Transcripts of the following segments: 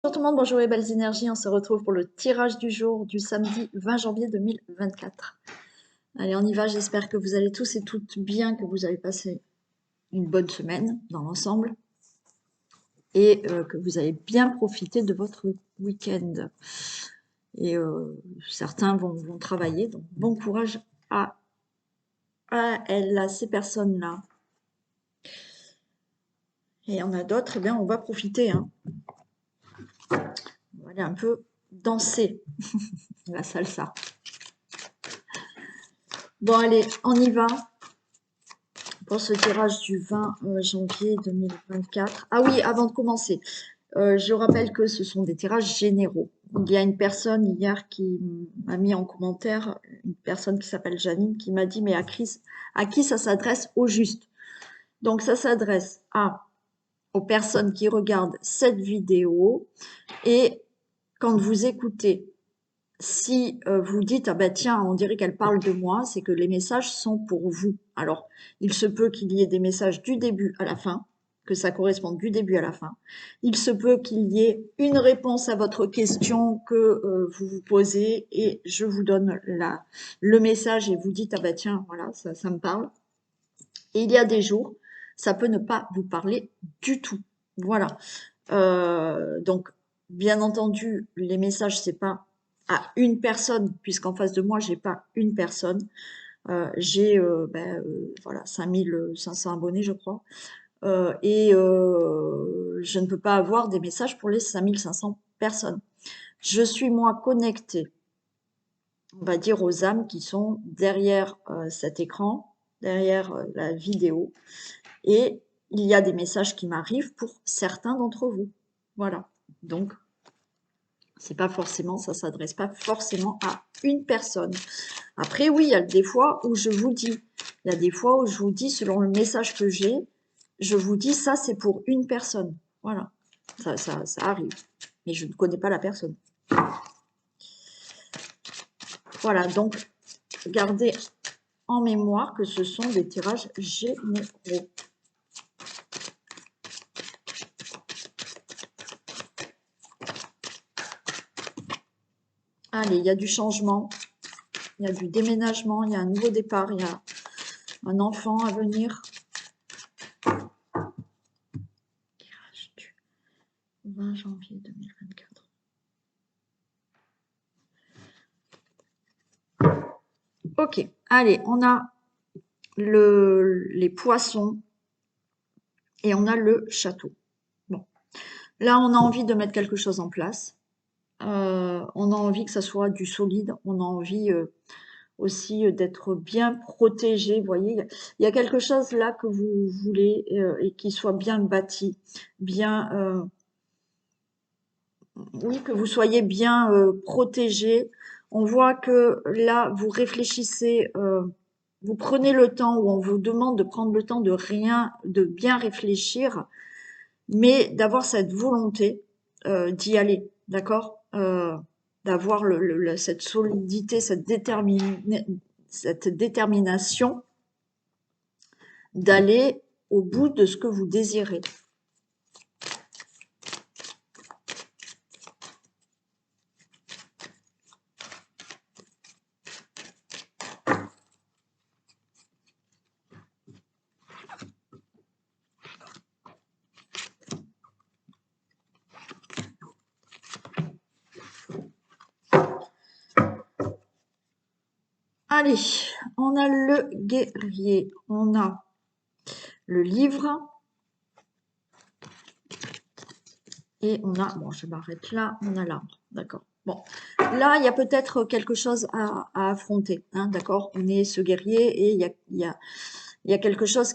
Bonjour tout le monde, bonjour les belles énergies, on se retrouve pour le tirage du jour du samedi 20 janvier 2024. Allez, on y va, j'espère que vous allez tous et toutes bien, que vous avez passé une bonne semaine dans l'ensemble et que vous avez bien profité de votre week-end. Et certains vont travailler, donc bon courage à elles, à ces personnes-là. Et on a d'autres, eh bien on va profiter, hein. On va aller un peu danser la salsa. Bon allez, on y va pour ce tirage du 20 janvier 2024. Ah oui, avant de commencer, je rappelle que ce sont des tirages généraux. Il y a une personne hier qui m'a mis en commentaire, une personne qui s'appelle Janine, qui m'a dit, mais à qui ça s'adresse au juste? Donc ça s'adresse aux personnes qui regardent cette vidéo et quand vous écoutez, si vous dites, ah ben tiens, on dirait qu'elle parle de moi, c'est que les messages sont pour vous. Alors, il se peut qu'il y ait des messages du début à la fin, que ça corresponde du début à la fin. Il se peut qu'il y ait une réponse à votre question que vous vous posez et je vous donne le message et vous dites, ah ben tiens, voilà, ça me parle. Et il y a des jours, ça peut ne pas vous parler du tout. Voilà. Donc, bien entendu, les messages, c'est pas à une personne, puisqu'en face de moi, j'ai pas une personne. J'ai voilà, 5500 abonnés, je crois. Et je ne peux pas avoir des messages pour les 5500 personnes. Je suis, moi, connectée, on va dire, aux âmes qui sont derrière cet écran, derrière la vidéo. Et il y a des messages qui m'arrivent pour certains d'entre vous. Voilà. Donc, c'est pas forcément, ça s'adresse pas forcément à une personne. Après, oui, il y a des fois où je vous dis, il y a des fois où je vous dis, selon le message que j'ai, je vous dis, ça c'est pour une personne. Voilà. Ça arrive. Mais je ne connais pas la personne. Voilà, donc, gardez en mémoire que ce sont des tirages généraux. Allez, il y a du changement, il y a du déménagement, il y a un nouveau départ, il y a un enfant à venir. Tirage du 20 janvier 2024. Ok, allez, on a les poissons et on a le château. Bon, là, on a envie de mettre quelque chose en place. On a envie que ça soit du solide. On a envie aussi d'être bien protégé. Vous voyez, il y a quelque chose là que vous voulez et qui soit bien bâti, bien, oui, que vous soyez bien protégé. On voit que là, vous réfléchissez, vous prenez le temps, ou on vous demande de prendre le temps de bien réfléchir, mais d'avoir cette volonté d'y aller, d'accord? D'avoir cette solidité, cette détermination d'aller au bout de ce que vous désirez. Allez, on a le guerrier, on a le livre, et on a, bon, je m'arrête là, on a l'arbre, d'accord. Bon, là, il y a peut-être quelque chose à affronter, hein, d'accord. On est ce guerrier et il y a quelque chose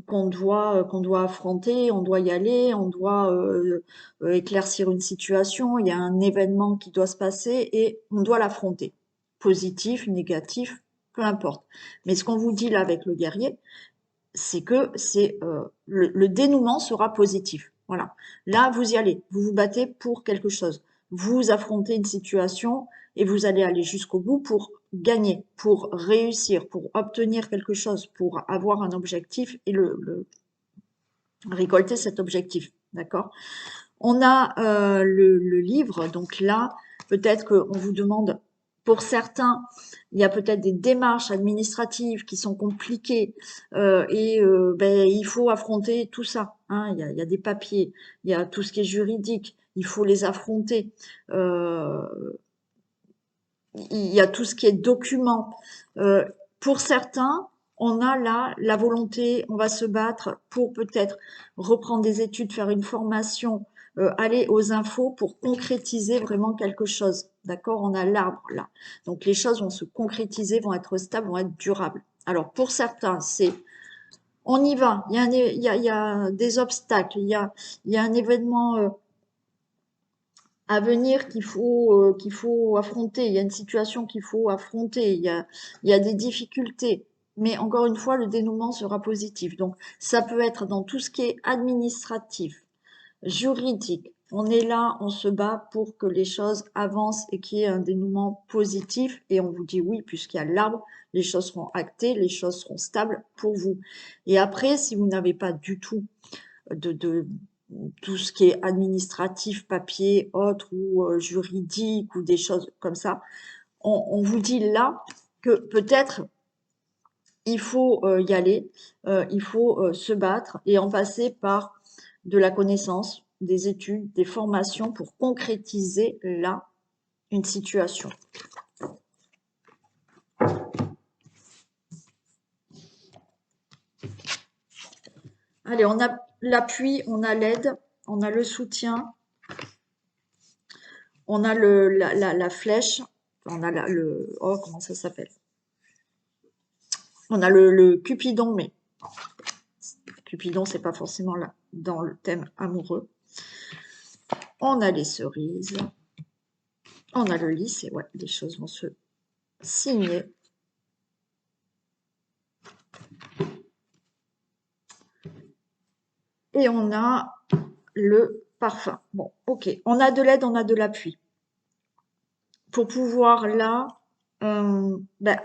qu'on doit affronter, on doit y aller, on doit éclaircir une situation, il y a un événement qui doit se passer et on doit l'affronter. Positif, négatif, peu importe. Mais ce qu'on vous dit là avec le guerrier, c'est que le dénouement sera positif. Voilà. Là, vous y allez, vous vous battez pour quelque chose. Vous affrontez une situation et vous allez aller jusqu'au bout pour gagner, pour réussir, pour obtenir quelque chose, pour avoir un objectif et récolter cet objectif. D'accord? On a le livre, donc là, peut-être qu'on vous demande, pour certains, il y a peut-être des démarches administratives qui sont compliquées ben, il faut affronter tout ça. Hein. Il y a des papiers, il y a tout ce qui est juridique, il faut les affronter. Euh, il y a tout ce qui est documents. Euh, pour certains, on a là la volonté, on va se battre pour peut-être reprendre des études, faire une formation, aller aux infos pour concrétiser vraiment quelque chose. D'accord? On a l'arbre là. Donc les choses vont se concrétiser, vont être stables, vont être durables. Alors pour certains, c'est on y va, il y a des obstacles, il y a un événement à venir qu'il faut affronter. Il y a une situation qu'il faut affronter. Il y a des difficultés. Mais encore une fois, le dénouement sera positif. Donc, ça peut être dans tout ce qui est administratif, juridique. On est là, on se bat pour que les choses avancent et qu'il y ait un dénouement positif. Et on vous dit oui, puisqu'il y a l'arbre, les choses seront actées, les choses seront stables pour vous. Et après, si vous n'avez pas du tout de tout ce qui est administratif, papier, autre ou juridique ou des choses comme ça, on vous dit là que peut-être il faut y aller, il faut se battre et en passer par de la connaissance, des études, des formations pour concrétiser là une situation. Allez, on a l'appui, on a l'aide, on a le soutien, on a la flèche, on a oh, comment ça s'appelle? On a le Cupidon, mais Cupidon, c'est pas forcément là dans le thème amoureux. On a les cerises. On a le lys, et ouais, les choses vont se signer. Et on a le parfum. Bon, ok. On a de l'aide, on a de l'appui. Pour pouvoir là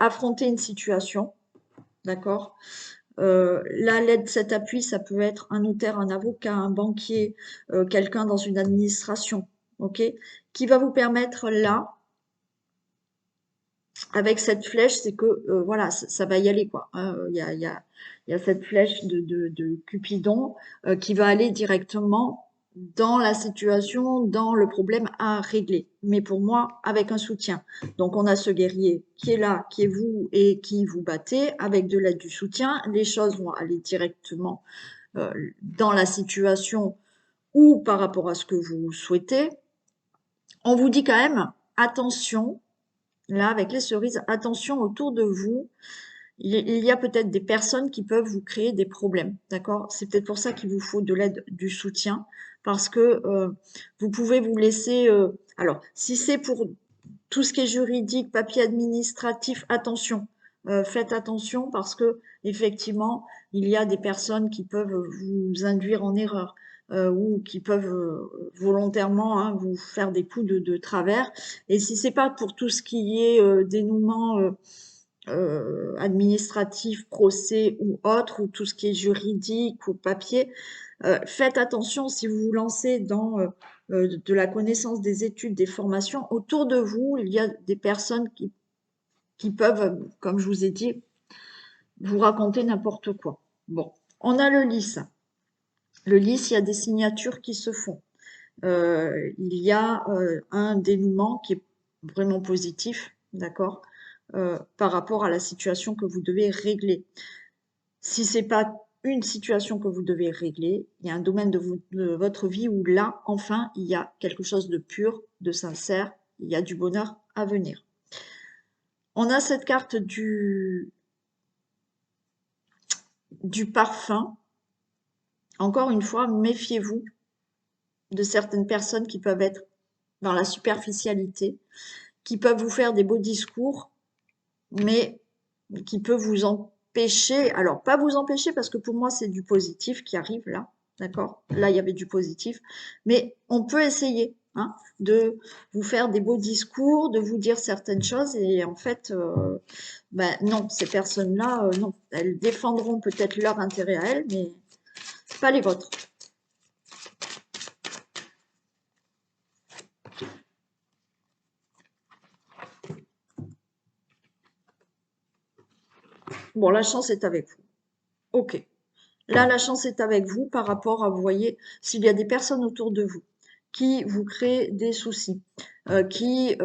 affronter une situation, d'accord? Là, l'aide, cet appui, ça peut être un notaire, un avocat, un banquier, quelqu'un dans une administration, ok? Qui va vous permettre là, avec cette flèche, c'est que voilà, ça va y aller quoi. Hein. Il y a cette flèche de Cupidon qui va aller directement dans la situation, dans le problème à régler. Mais pour moi, avec un soutien. Donc on a ce guerrier qui est là, qui est vous et qui vous battez, avec de l'aide du soutien. Les choses vont aller directement dans la situation ou par rapport à ce que vous souhaitez. On vous dit quand même, attention, là, avec les cerises, attention autour de vous. Il y a peut-être des personnes qui peuvent vous créer des problèmes, d'accord? C'est peut-être pour ça qu'il vous faut de l'aide, du soutien, parce que vous pouvez vous laisser. Alors, si c'est pour tout ce qui est juridique, papier administratif, attention. Faites attention parce que effectivement, il y a des personnes qui peuvent vous induire en erreur ou qui peuvent volontairement hein, vous faire des coups de travers. Et si c'est pas pour tout ce qui est dénouement administratif, procès ou autre, ou tout ce qui est juridique ou papier, faites attention si vous vous lancez dans de la connaissance des études, des formations. Autour de vous, il y a des personnes qui peuvent, comme je vous ai dit, vous raconter n'importe quoi. Bon, on a le lys. Le lys, il y a des signatures qui se font. Il y a un dénouement qui est vraiment positif, d'accord, par rapport à la situation que vous devez régler. Si c'est pas une situation que vous devez régler, il y a un domaine de votre vie où là, enfin, il y a quelque chose de pur, de sincère, il y a du bonheur à venir. On a cette carte du parfum. Encore une fois, méfiez-vous de certaines personnes qui peuvent être dans la superficialité, qui peuvent vous faire des beaux discours, mais qui peuvent vous empêcher, alors pas vous empêcher parce que pour moi c'est du positif qui arrive là, d'accord? Là il y avait du positif, mais on peut essayer hein, de vous faire des beaux discours, de vous dire certaines choses et en fait, non, ces personnes-là, non, elles défendront peut-être leur intérêt à elles, mais pas les vôtres. Bon, la chance est avec vous. Ok. Là, la chance est avec vous par rapport à, vous voyez, s'il y a des personnes autour de vous qui vous créent des soucis, qui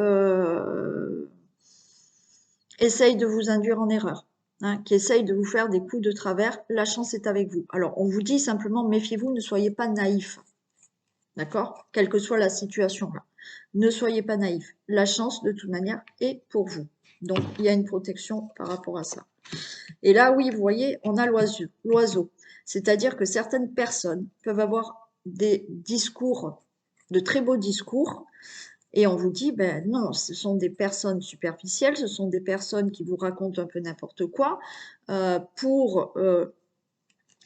essayent de vous induire en erreur, hein, qui essayent de vous faire des coups de travers, la chance est avec vous. Alors, on vous dit simplement, méfiez-vous, ne soyez pas naïf, d'accord? Quelle que soit la situation là. Ne soyez pas naïf. La chance, de toute manière, est pour vous. Donc, il y a une protection par rapport à ça. Et là, oui, vous voyez, on a l'oiseau. C'est-à-dire que certaines personnes peuvent avoir des discours, de très beaux discours, et on vous dit, ben non, ce sont des personnes superficielles, ce sont des personnes qui vous racontent un peu n'importe quoi pour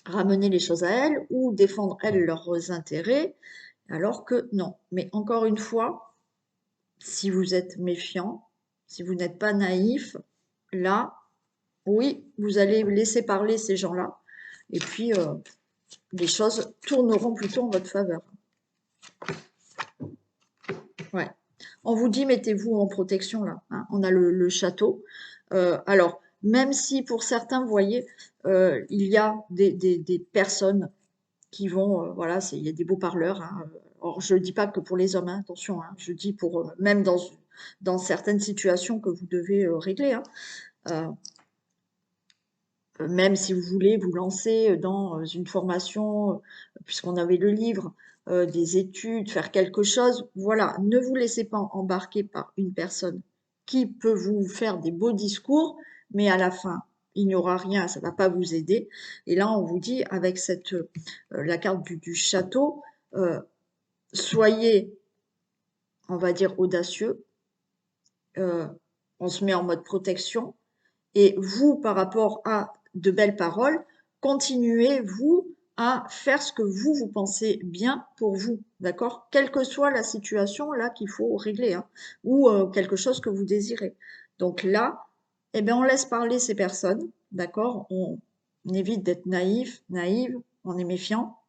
ramener les choses à elles ou défendre elles leurs intérêts, alors que non. Mais encore une fois, si vous êtes méfiant, si vous n'êtes pas naïf, là, oui, vous allez laisser parler ces gens-là, et puis les choses tourneront plutôt en votre faveur. Ouais. On vous dit, mettez-vous en protection là, hein. On a le château. Alors, même si pour certains, vous voyez, il y a des personnes qui vont, voilà, il y a des beaux parleurs, hein. Or, je ne dis pas que pour les hommes, hein, attention, hein, je dis pour même dans certaines situations que vous devez régler, hein. Euh, Même si vous voulez vous lancer dans une formation, puisqu'on avait le livre, des études, faire quelque chose, voilà, ne vous laissez pas embarquer par une personne qui peut vous faire des beaux discours, mais à la fin, il n'y aura rien, ça ne va pas vous aider. Et là, on vous dit, avec la carte du château, euh, soyez, on va dire, audacieux, euh, on se met en mode protection, et vous, par rapport à de belles paroles, continuez, vous, à faire ce que vous, vous pensez bien pour vous, d'accord? Quelle que soit la situation là qu'il faut régler, hein, ou quelque chose que vous désirez. Donc là, eh bien, on laisse parler ces personnes, d'accord? On évite d'être naïf, naïve, on est méfiant,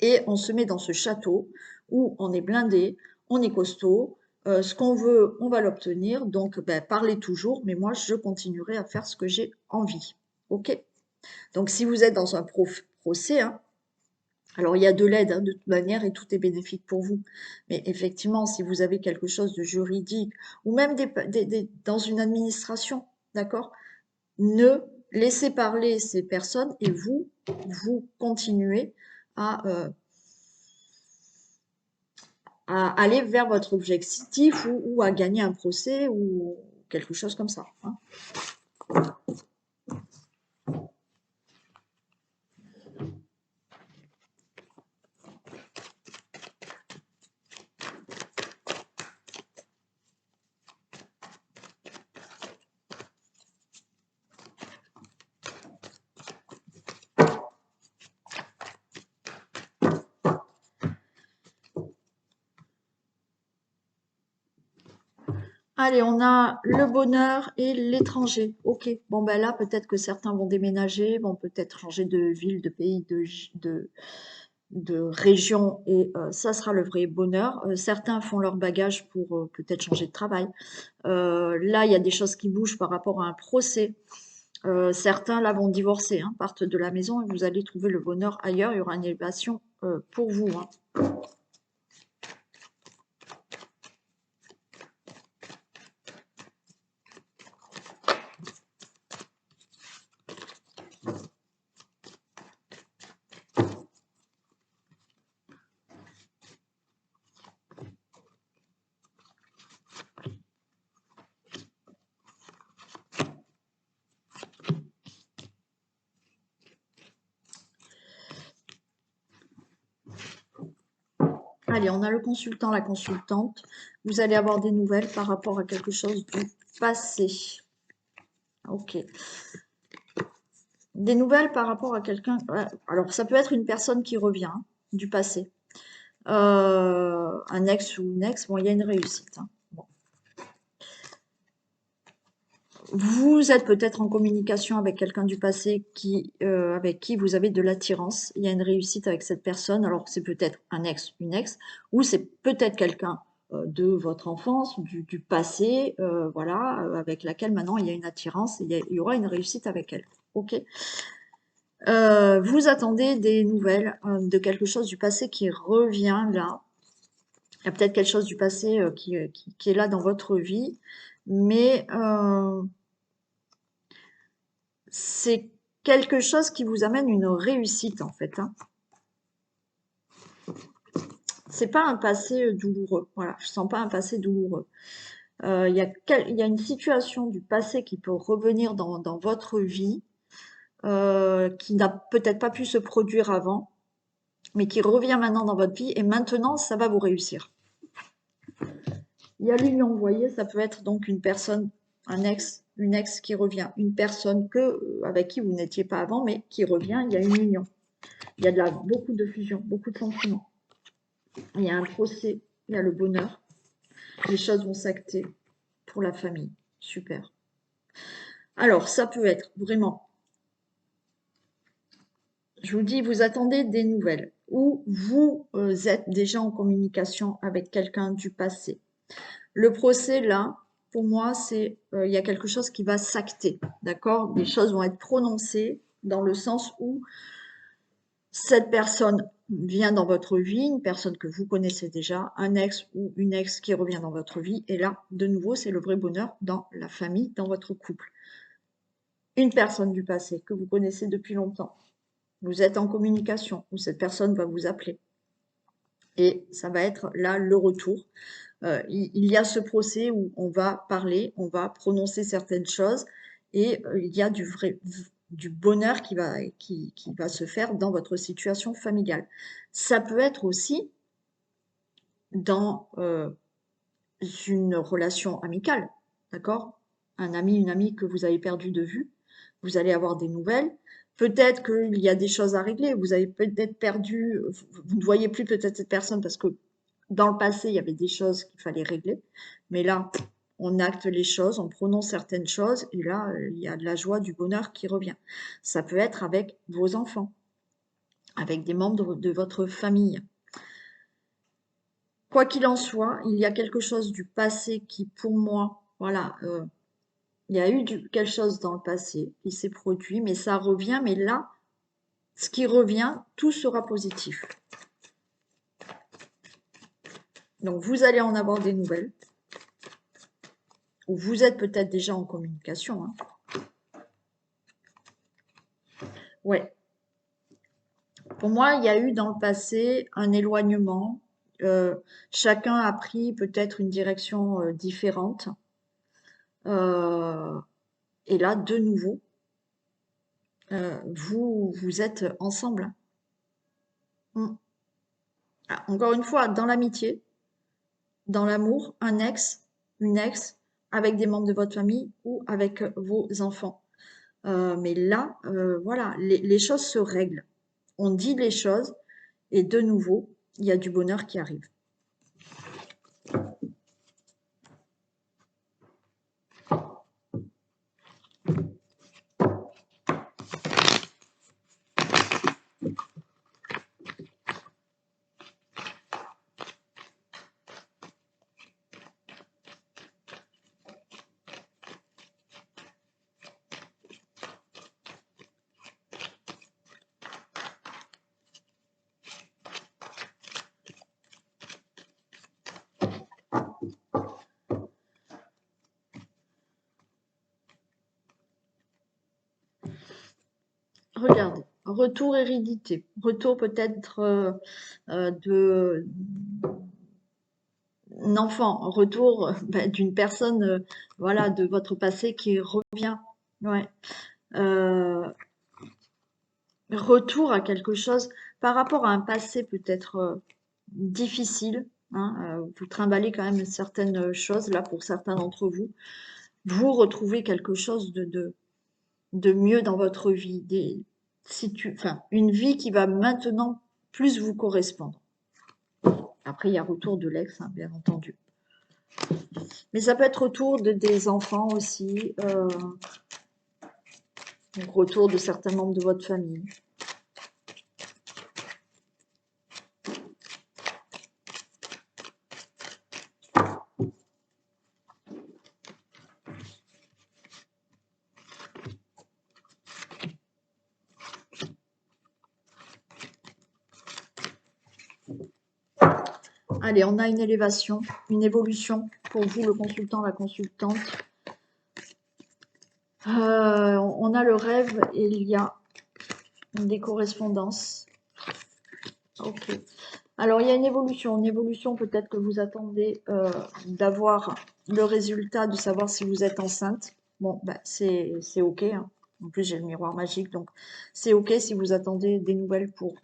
et on se met dans ce château où on est blindé, on est costaud, ce qu'on veut, on va l'obtenir, donc ben, parlez toujours, mais moi je continuerai à faire ce que j'ai envie. Ok? Donc si vous êtes dans un procès, hein, alors il y a de l'aide hein, de toute manière et tout est bénéfique pour vous. Mais effectivement, si vous avez quelque chose de juridique ou même dans une administration, d'accord? Ne laissez parler ces personnes et vous continuez à aller vers votre objectif ou à gagner un procès ou quelque chose comme ça, hein. Allez, on a le bonheur et l'étranger. Ok, bon ben là, peut-être que certains vont déménager, vont peut-être changer de ville, de pays, de région, et ça sera le vrai bonheur. Certains font leur bagage pour peut-être changer de travail. Là, il y a des choses qui bougent par rapport à un procès. Certains là vont divorcer, hein, partent de la maison et vous allez trouver le bonheur ailleurs. Il y aura une élévation pour vous, hein. Allez, on a le consultant, la consultante. Vous allez avoir des nouvelles par rapport à quelque chose du passé. Ok. Des nouvelles par rapport à quelqu'un. Alors, ça peut être une personne qui revient hein, du passé. Un ex ou une ex. Bon, il y a une réussite, hein. Bon. Vous êtes peut-être en communication avec quelqu'un du passé avec qui vous avez de l'attirance. Il y a une réussite avec cette personne. Alors, c'est peut-être un ex, une ex, ou c'est peut-être quelqu'un de votre enfance, du passé, voilà, avec laquelle maintenant il y a une attirance et il y aura une réussite avec elle. Ok. Vous attendez des nouvelles de quelque chose du passé qui revient là. Il y a peut-être quelque chose du passé qui est là dans votre vie, mais c'est quelque chose qui vous amène une réussite en fait, hein. C'est pas un passé douloureux. Voilà, je sens pas un passé douloureux. Il y a une situation du passé qui peut revenir dans votre vie, qui n'a peut-être pas pu se produire avant, mais qui revient maintenant dans votre vie et maintenant ça va vous réussir. Il y a l'union, vous voyez, ça peut être donc une personne, un ex, une ex qui revient, une personne avec qui vous n'étiez pas avant, mais qui revient, il y a une union. Il y a beaucoup de fusion, beaucoup de sentiments. Il y a un procès, il y a le bonheur. Les choses vont s'acter pour la famille. Super. Alors, ça peut être vraiment, je vous dis, vous attendez des nouvelles ou vous êtes déjà en communication avec quelqu'un du passé. Le procès, là, pour moi, c'est il y a quelque chose qui va s'acter, d'accord? Des choses vont être prononcées dans le sens où cette personne vient dans votre vie, une personne que vous connaissez déjà, un ex ou une ex qui revient dans votre vie, et là, de nouveau, c'est le vrai bonheur dans la famille, dans votre couple. Une personne du passé que vous connaissez depuis longtemps, vous êtes en communication, ou cette personne va vous appeler, et ça va être là le retour. Il y a ce procès où on va parler, on va prononcer certaines choses et il y a du bonheur qui va se faire dans votre situation familiale. Ça peut être aussi dans une relation amicale, d'accord? Un ami, une amie que vous avez perdu de vue, vous allez avoir des nouvelles. Peut-être qu'il y a des choses à régler, vous avez peut-être perdu, vous ne voyez plus peut-être cette personne parce que dans le passé, il y avait des choses qu'il fallait régler, mais là, on acte les choses, on prononce certaines choses, et là, il y a de la joie, du bonheur qui revient. Ça peut être avec vos enfants, avec des membres de votre famille. Quoi qu'il en soit, il y a quelque chose du passé qui, pour moi, voilà, il y a eu quelque chose dans le passé qui s'est produit, mais ça revient, mais là, ce qui revient, tout sera positif. Donc, vous allez en avoir des nouvelles, ou vous êtes peut-être déjà en communication, hein. Ouais. Pour moi, il y a eu dans le passé un éloignement. Euh, Chacun a pris peut-être une direction différente. Euh, et là, de nouveau, vous êtes ensemble. Mm. Ah, encore une fois, dans l'amitié, dans l'amour, un ex, une ex, avec des membres de votre famille ou avec vos enfants. Mais là, voilà, les choses se règlent. On dit les choses et de nouveau, il y a du bonheur qui arrive. Regardez, retour hérédité, retour peut-être de enfant, retour d'une personne, voilà, de votre passé qui revient. Ouais. Euh, Retour à quelque chose par rapport à un passé peut-être difficile, hein, vous trimballez quand même certaines choses là pour certains d'entre vous. Vous retrouvez quelque chose de mieux dans votre vie, enfin, une vie qui va maintenant plus vous correspondre. Après, il y a retour de l'ex, hein, bien entendu. Mais ça peut être retour des enfants aussi, donc retour de certains membres de votre famille. Allez, on a une élévation, une évolution pour vous, le consultant, la consultante. On a le rêve et il y a des correspondances. Ok. Alors, il y a une évolution. Une évolution, peut-être que vous attendez d'avoir le résultat, de savoir si vous êtes enceinte. Bon, bah, c'est OK, hein. En plus, j'ai le miroir magique, donc c'est OK si vous attendez des nouvelles pour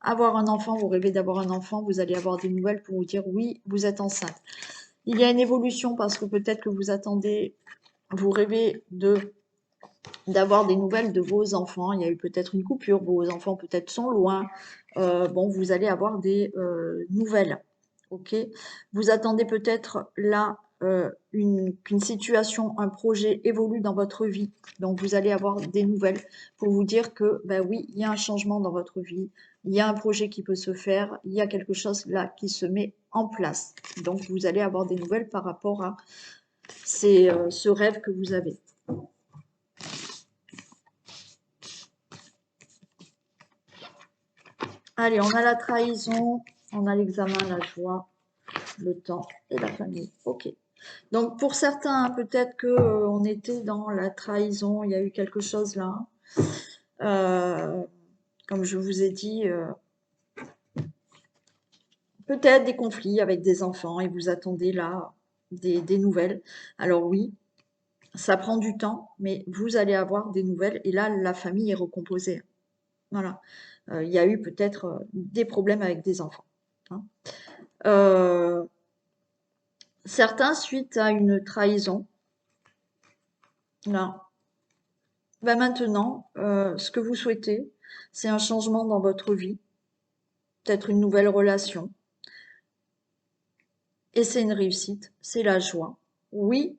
avoir un enfant, vous rêvez d'avoir un enfant, vous allez avoir des nouvelles pour vous dire oui, vous êtes enceinte. Il y a une évolution parce que peut-être que vous attendez, vous rêvez d'avoir des nouvelles de vos enfants. Il y a eu peut-être une coupure, vos enfants peut-être sont loin. Bon, vous allez avoir des nouvelles. Ok. Vous attendez peut-être là qu'une situation, un projet évolue dans votre vie. Donc, vous allez avoir des nouvelles pour vous dire que, ben oui, il y a un changement dans votre vie. Il y a un projet qui peut se faire. Il y a quelque chose là qui se met en place. Donc, vous allez avoir des nouvelles par rapport à ce rêve que vous avez. Allez, on a la trahison, on a l'examen, la joie, le temps et la famille. Ok. Donc pour certains, peut-être que on était dans la trahison, il y a eu quelque chose là. Comme je vous ai dit, peut-être des conflits avec des enfants et vous attendez là des nouvelles. Alors oui, ça prend du temps, mais vous allez avoir des nouvelles et là, la famille est recomposée. Voilà. Il y a eu peut-être des problèmes avec des enfants. Hein. Certains, suite à une trahison, là, ben maintenant, ce que vous souhaitez, c'est un changement dans votre vie, peut-être une nouvelle relation, et c'est une réussite, c'est la joie. Oui,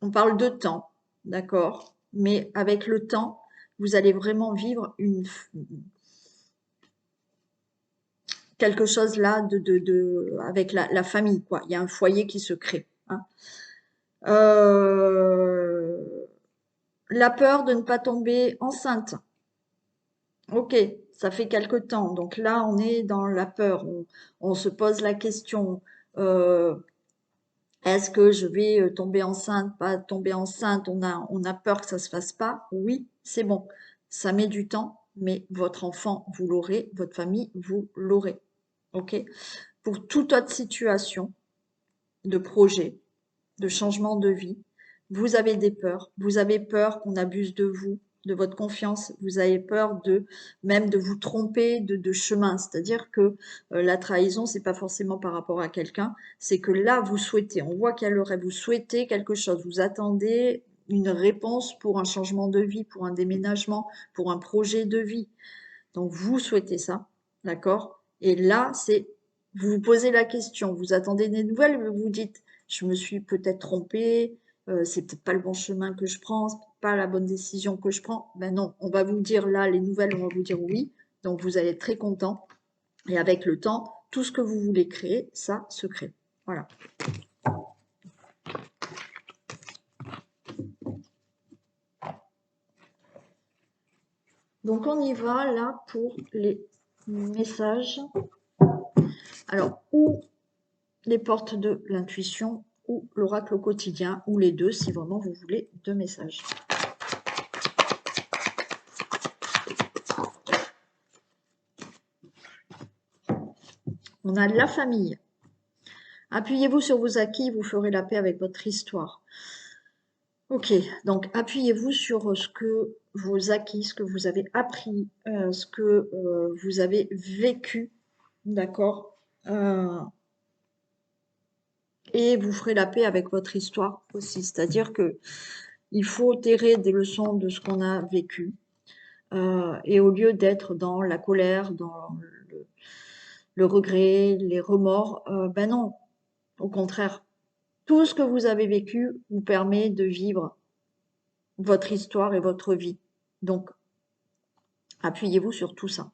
on parle de temps, d'accord, mais avec le temps, vous allez vraiment vivre quelque chose là avec la famille, quoi. Il y a un foyer qui se crée. Hein. Euh, la peur de ne pas tomber enceinte. Ok, ça fait quelque temps. Donc là, on est dans la peur. On se pose la question, euh, est-ce que je vais tomber enceinte, pas tomber enceinte? On a peur que ça se fasse pas. Oui, c'est bon. Ça met du temps, mais votre enfant, vous l'aurez, votre famille, vous l'aurez. Ok? Pour toute autre situation de projet, de changement de vie, vous avez des peurs. Vous avez peur qu'on abuse de vous, de votre confiance. Vous avez peur même de vous tromper de chemin. C'est-à-dire que la trahison, c'est pas forcément par rapport à quelqu'un. C'est que là, vous souhaitez, on voit qu'il y a le rêve, vous souhaitez quelque chose. Vous attendez une réponse pour un changement de vie, pour un déménagement, pour un projet de vie. Donc, vous souhaitez ça. D'accord? Et là, vous vous posez la question, vous attendez des nouvelles, vous vous dites, je me suis peut-être trompée, c'est peut-être pas le bon chemin que je prends, c'est pas la bonne décision que je prends. Ben non, on va vous dire là, les nouvelles, on va vous dire oui. Donc, vous allez être très content. Et avec le temps, tout ce que vous voulez créer, ça se crée. Voilà. Donc, on y va là pour les messages. Alors, ou les portes de l'intuition ou l'oracle au quotidien, ou les deux, si vraiment vous voulez deux messages. On a la famille. Appuyez-vous sur vos acquis, vous ferez la paix avec votre histoire. Ok, donc appuyez-vous sur ce que vos acquis, ce que vous avez appris, ce que vous avez vécu, d'accord, et vous ferez la paix avec votre histoire aussi. C'est-à-dire que il faut tirer des leçons de ce qu'on a vécu, et au lieu d'être dans la colère, dans le regret, les remords, ben non, au contraire. Tout ce que vous avez vécu vous permet de vivre votre histoire et votre vie. Donc, appuyez-vous sur tout ça.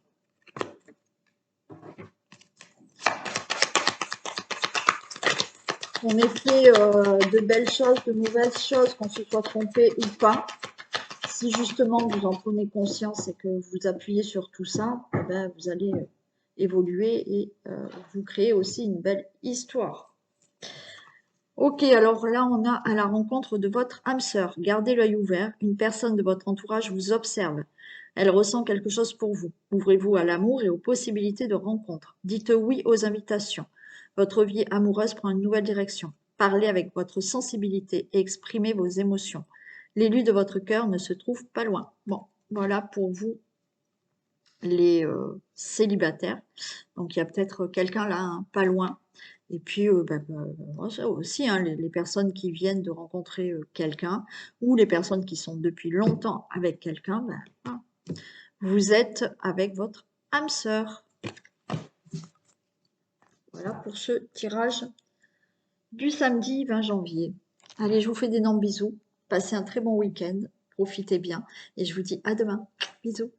On ait fait de belles choses, de mauvaises choses, qu'on se soit trompé ou pas. Si justement vous en prenez conscience et que vous appuyez sur tout ça, ben, vous allez évoluer et vous créer aussi une belle histoire. Ok, alors là, on a à la rencontre de votre âme sœur. Gardez l'œil ouvert. Une personne de votre entourage vous observe. Elle ressent quelque chose pour vous. Ouvrez-vous à l'amour et aux possibilités de rencontre. Dites oui aux invitations. Votre vie amoureuse prend une nouvelle direction. Parlez avec votre sensibilité et exprimez vos émotions. L'élu de votre cœur ne se trouve pas loin. Bon, voilà pour vous les célibataires. Donc il y a peut-être quelqu'un là, hein, pas loin. Et puis ça aussi, hein, les personnes qui viennent de rencontrer quelqu'un ou les personnes qui sont depuis longtemps avec quelqu'un, voilà, vous êtes avec votre âme sœur. Voilà pour ce tirage du samedi 20 janvier. Allez, je vous fais d'énormes bisous. Passez un très bon week-end. Profitez bien. Et je vous dis à demain. Bisous.